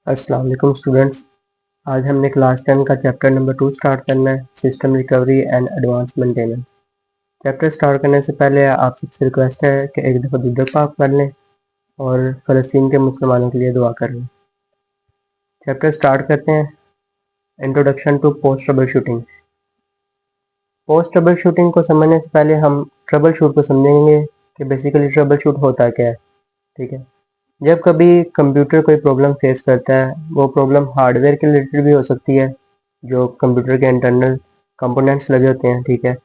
अस्सलाम वालेकुम स्टूडेंट्स। आज हमने क्लास 10 का चैप्टर नंबर 2 स्टार्ट करना है, system recovery and advance maintenance. Chapter start करने से पहले आप सबसे रिक्वेस्ट है कि एक दफ़ा दुरूद पाक पढ़ लें और फ़लस्तीन के मुसलमानों के लिए दुआ कर लें। चैप्टर स्टार्ट करते हैं। Introduction to post troubleshooting. Post troubleshooting को समझने से पहले हम ट्रबल शूट को समझेंगे कि बेसिकली ट्रबल शूट होता क्या है। ठीक है, जब कभी कंप्यूटर कोई प्रॉब्लम फेस करता है, वो प्रॉब्लम हार्डवेयर के रिलेटेड भी हो सकती है, जो कंप्यूटर के इंटरनल कंपोनेंट्स लगे होते हैं। ठीक है,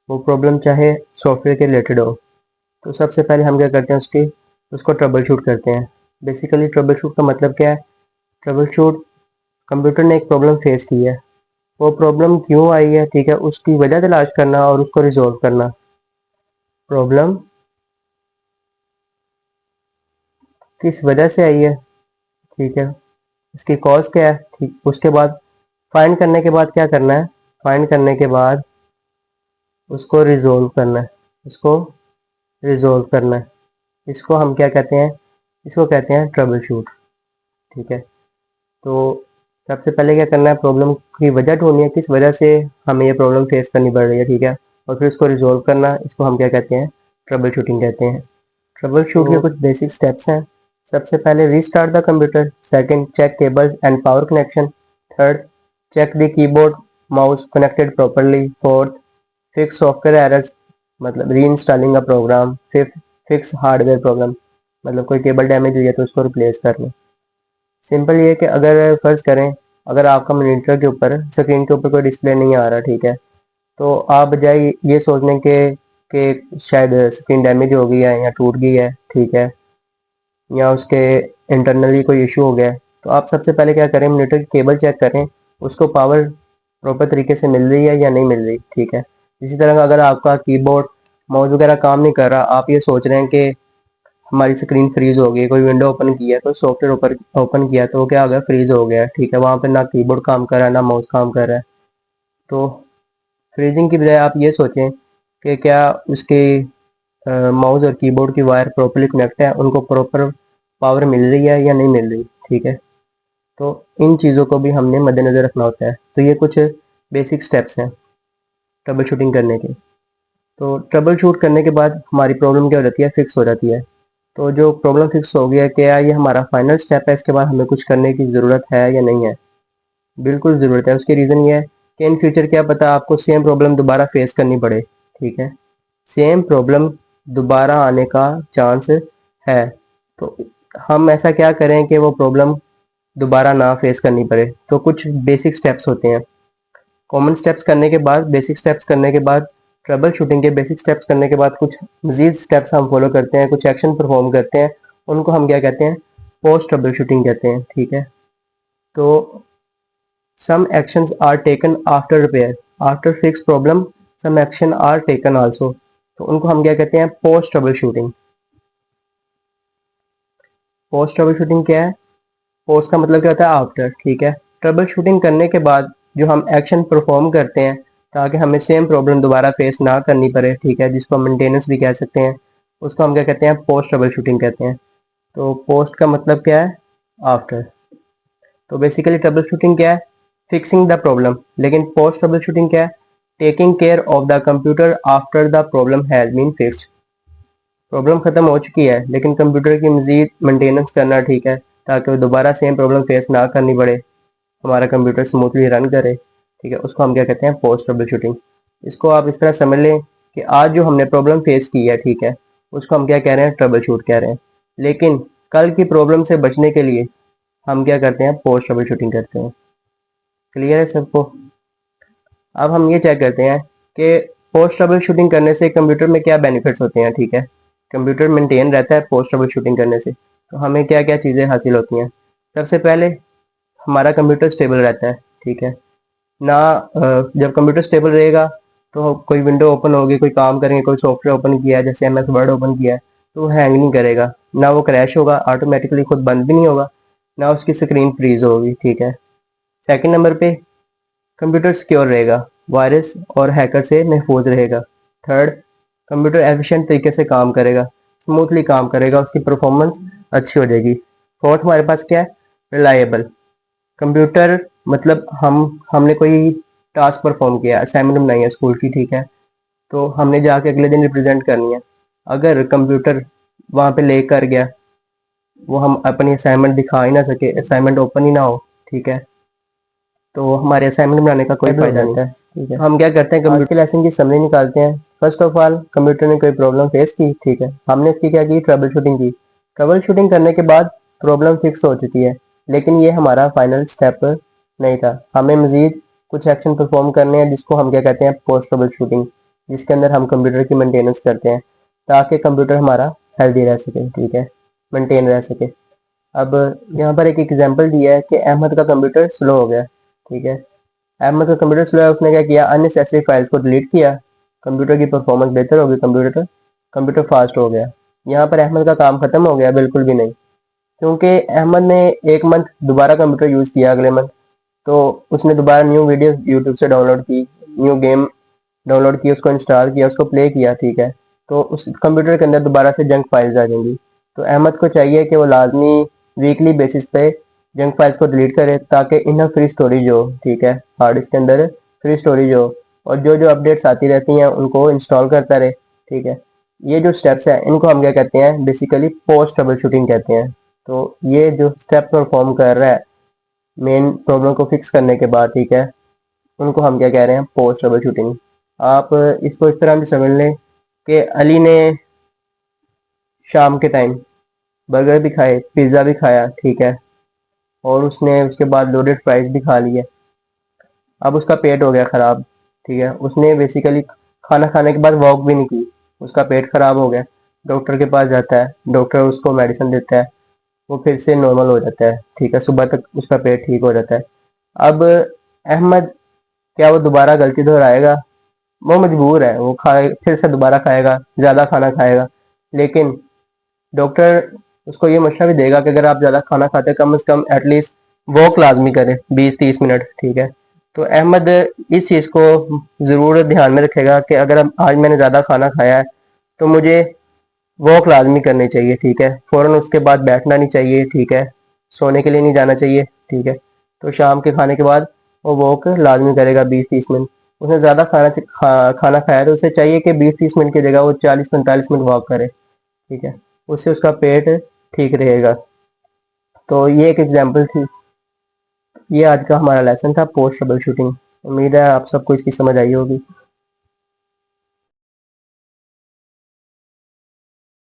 वो प्रॉब्लम चाहे सॉफ्टवेयर के रिलेटेड हो, तो सबसे पहले हम क्या करते हैं, उसको ट्रबल शूट करते हैं। बेसिकली ट्रबल शूट का मतलब क्या है? ट्रबल शूट, कंप्यूटर ने एक प्रॉब्लम फेस की है, वो प्रॉब्लम क्यों आई है, ठीक है, उसकी वजह तलाश करना और उसको रिजॉल्व करना। प्रॉब्लम किस वजह से आई है, ठीक है, उसकी कॉज क्या है, ठीक, उसके बाद फाइंड करने के बाद क्या करना है, फाइंड करने के बाद उसको रिजोल्व करना है, उसको रिजोल्व करना है। इसको हम क्या कहते हैं? इसको कहते हैं ट्रबल शूट। ठीक है, तो सबसे पहले क्या करना है, प्रॉब्लम की वजह ढूंढनी है, किस वजह से हमें ये प्रॉब्लम फेस करनी पड़ रही है। ठीक है, और फिर उसको रिजोल्व करना, इसको हम क्या कहते हैं? ट्रबल शूटिंग कहते हैं। ट्रबल शूट के कुछ बेसिक स्टेप्स हैं। सबसे पहले restart the computer, second check cables and power connection, third check the keyboard mouse connected properly, fourth fix software errors मतलब reinstalling a program, fifth fix hardware problem मतलब कोई cable damage हुई है तो उसको रिप्लेस कर लो। Simple ये है कि अगर फर्ज करें, अगर आपका मॉनिटर के ऊपर, स्क्रीन के ऊपर कोई डिस्प्ले नहीं आ रहा, ठीक है, तो आप बजाय ये सोचने के कि शायद स्क्रीन डैमेज हो गई है या टूट गई है, ठीक है, या उसके इंटरनली कोई इशू हो गया है, तो आप सबसे पहले क्या करें, मॉनिटर की केबल चेक करें, उसको पावर प्रॉपर तरीके से मिल रही है या नहीं मिल रही। ठीक है, इसी तरह अगर आपका कीबोर्ड माउस वगैरह काम नहीं कर रहा, आप ये सोच रहे हैं कि हमारी स्क्रीन फ्रीज हो गई, कोई विंडो ओपन किया है, तो सॉफ्टवेयर ओपन किया तो वो क्या हो गया, फ्रीज हो गया। ठीक है, वहाँ पे ना कीबोर्ड काम कर रहा है ना माउस काम कर रहा है, तो फ्रीजिंग की बजाय आप ये सोचें कि क्या उसके माउस और कीबोर्ड की वायर प्रॉपर्ली कनेक्ट है, उनको प्रॉपर पावर मिल रही है या नहीं मिल रही। ठीक है, तो इन चीज़ों को भी हमने मद्देनज़र रखना होता है। तो ये कुछ बेसिक स्टेप्स हैं ट्रबल शूटिंग करने के। तो ट्रबल शूट करने के बाद हमारी प्रॉब्लम क्या हो जाती है, फिक्स हो जाती है। तो जो प्रॉब्लम फिक्स हो गया, क्या ये हमारा फाइनल स्टेप है, इसके बाद हमें कुछ करने की ज़रूरत है या नहीं है? बिल्कुल ज़रूरत है। उसकी रीज़न ये है कि इन फ्यूचर क्या पता आपको सेम प्रॉब्लम दोबारा फेस करनी पड़े। ठीक है, सेम प्रॉब्लम दोबारा आने का चांस है, तो हम ऐसा क्या करें कि वो प्रॉब्लम दोबारा ना फेस करनी पड़े। तो कुछ बेसिक स्टेप्स होते हैं। कॉमन स्टेप्स करने के बाद, बेसिक स्टेप्स करने के बाद, ट्रबल शूटिंग के बेसिक स्टेप्स करने के बाद कुछ मजीद स्टेप्स हम फॉलो करते हैं, कुछ एक्शन परफॉर्म करते हैं, उनको हम क्या कहते हैं, पोस्ट ट्रबल शूटिंग कहते हैं। ठीक है, तो some actions are taken after repair, after fix problem some action are taken also, तो उनको हम क्या कहते हैं, post troubleshooting. Post troubleshooting क्या है? पोस्ट का मतलब क्या होता है, आफ्टर। ठीक है, ट्रबल शूटिंग करने के बाद जो हम एक्शन परफॉर्म करते हैं ताकि हमें सेम प्रॉब्लम दोबारा फेस ना करनी पड़े, ठीक है, जिसको मेंटेनेंस भी कह सकते हैं, उसको हम क्या कहते हैं, पोस्ट ट्रबल शूटिंग कहते हैं। तो पोस्ट का मतलब क्या है, आफ्टर। तो बेसिकली ट्रबल शूटिंग क्या है, फिक्सिंग द प्रॉब्लम, लेकिन पोस्ट ट्रबल शूटिंग क्या है, taking care of the computer after the problem has been fixed. Problem खत्म हो चुकी है लेकिन कंप्यूटर की मजीद मेंटेनेंस करना, ठीक है, ताकि वो दोबारा सेम प्रॉब्लम फेस ना करनी पड़े, हमारा कंप्यूटर स्मूथली रन करे। ठीक है, उसको हम क्या कहते हैं, पोस्ट ट्रबल शूटिंग। इसको आप इस तरह समझ लें कि आज जो हमने प्रॉब्लम फेस की है, ठीक है, उसको हम क्या कह रहे हैं, ट्रबल शूट कह रहे हैं। लेकिन कल की प्रॉब्लम से बचने के लिए हम क्या करते हैं, पोस्ट ट्रबल शूटिंग करते हैं। क्लियर है सबको? अब हम ये चेक करते हैं कि पोस्ट ट्रबल शूटिंग करने से कंप्यूटर में क्या बेनिफिट्स होते हैं। ठीक है, कंप्यूटर मेंटेन रहता है पोस्ट ट्रबल शूटिंग करने से, तो हमें क्या क्या चीज़ें हासिल होती हैं। सबसे पहले हमारा कंप्यूटर स्टेबल रहता है। ठीक है ना, जब कंप्यूटर स्टेबल रहेगा तो कोई विंडो ओपन होगी, कोई काम करेंगे, कोई सॉफ्टवेयर ओपन किया है, जैसे एम एस वर्ड ओपन किया है, तो वो हैंग नहीं करेगा, ना वो क्रैश होगा, ऑटोमेटिकली खुद बंद भी नहीं होगा, ना उसकी स्क्रीन फ्रीज होगी। ठीक है, सेकंड नंबर पे कंप्यूटर सिक्योर रहेगा, वायरस और हैकर से महफूज रहेगा। थर्ड, कंप्यूटर एफिशिएंट तरीके से काम करेगा, स्मूथली काम करेगा, उसकी परफॉर्मेंस अच्छी हो जाएगी। फोर्थ, हमारे पास क्या है, रिलायबल, कंप्यूटर मतलब हमने कोई टास्क परफॉर्म किया, असाइनमेंट बनाई है स्कूल की, ठीक है, तो हमने जाके अगले दिन रिप्रेजेंट करनी है। अगर कंप्यूटर वहाँ पे लेकर गया, वो हम अपनी असाइनमेंट दिखा ही ना सके, असाइनमेंट ओपन ही ना हो, ठीक है, तो हमारे असाइनमेंट बनाने का कोई फायदा नहीं है। ठीक है, हम क्या करते हैं, कंप्यूटर के लेसन की समरी निकालते हैं। फर्स्ट ऑफ ऑल कंप्यूटर ने कोई प्रॉब्लम फेस की, ठीक है, हमने इसकी क्या की, ट्रबल शूटिंग की। ट्रबल शूटिंग करने के बाद प्रॉब्लम फिक्स हो चुकी है, लेकिन ये हमारा फाइनल स्टेप नहीं था। हमें मजीद कुछ एक्शन परफॉर्म करने हैं, जिसको हम क्या कहते हैं, पोस्ट ट्रबल शूटिंग, जिसके अंदर हम कंप्यूटर की मेंटेनेंस करते हैं ताकि कंप्यूटर हमारा हेल्दी रह सके, ठीक है, मेंटेन रह सके। अब यहाँ पर एक एग्जांपल दिया है कि अहमद का कंप्यूटर स्लो हो गया, ठीक है, अहमद का कंप्यूटर स्लो है, उसने क्या किया, अननेसेसरी फाइल्स को डिलीट किया, कंप्यूटर की परफॉर्मेंस बेहतर हो गई, कंप्यूटर कंप्यूटर फास्ट हो गया। यहाँ पर अहमद का काम खत्म हो गया? बिल्कुल भी नहीं, क्योंकि अहमद ने एक मंथ दोबारा कंप्यूटर यूज़ किया, अगले मंथ तो उसने दोबारा न्यू वीडियो यूट्यूब से डाउनलोड की, न्यू गेम डाउनलोड की, उसको इंस्टॉल किया, उसको प्ले किया, ठीक है, तो उस कंप्यूटर के अंदर दोबारा से जंक फाइल्स आ जाएंगी। तो अहमद को चाहिए कि वो लाजमी वीकली बेसिस पे जंक फाइल्स को डिलीट करे ताकि इनफ फ्री स्टोरेज हो, ठीक है, हार्ड डिस्क के अंदर फ्री स्टोरेज हो, और जो जो अपडेट्स आती रहती हैं उनको इंस्टॉल करता रहे, ठीक है। ये जो स्टेप्स हैं इनको हम क्या कहते हैं, बेसिकली पोस्ट ट्रबल शूटिंग कहते हैं। तो ये जो स्टेप परफॉर्म कर रहा है मेन प्रॉब्लम को फिक्स करने के बाद, ठीक है, उनको हम क्या कह रहे हैं, पोस्ट ट्रबल शूटिंग। आप इसको इस तरह भी समझ लें कि अली ने शाम के टाइम बर्गर भी खाए, पिज़्ज़ा भी खाया, ठीक है, और उसने उसके बाद लोडेड फ्राइज भी खा लिए। अब उसका पेट हो गया ख़राब, ठीक है, उसने बेसिकली खाना खाने के बाद वॉक भी नहीं की, उसका पेट ख़राब हो गया। डॉक्टर के पास जाता है, डॉक्टर उसको मेडिसिन देता है, वो फिर से नॉर्मल हो जाता है, ठीक है, सुबह तक उसका पेट ठीक हो जाता है। अब अहमद क्या वो दोबारा गलती दोहराएगा? वो मजबूर है, वो खाए, फिर से दोबारा खाएगा, ज़्यादा खाना खाएगा, लेकिन डॉक्टर उसको ये मशवरा भी देगा कि अगर आप ज़्यादा खाना खाते हैं, कम से कम एटलीस्ट वॉक लाजमी करें 20-30 मिनट, ठीक है। तो अहमद इस चीज़ को ज़रूर ध्यान में रखेगा कि अगर आज मैंने ज़्यादा खाना खाया है तो मुझे वॉक लाजमी करनी चाहिए, ठीक है, फ़ौरन उसके बाद बैठना नहीं चाहिए, ठीक है, सोने के लिए नहीं जाना चाहिए, ठीक है। तो शाम के खाने के बाद वो वॉक लाजमी करेगा 20-30 मिनट। उसने ज़्यादा खाना खाया तो उसे चाहिए कि 20-30 मिनट की जगह वो 40-45 मिनट वॉक करे, ठीक है, उससे उसका पेट ठीक रहेगा। तो ये एक एग्जांपल थी, ये आज का हमारा लेसन था, पोस्ट ट्रबल शूटिंग। उम्मीद है आप सबको इसकी समझ आई होगी।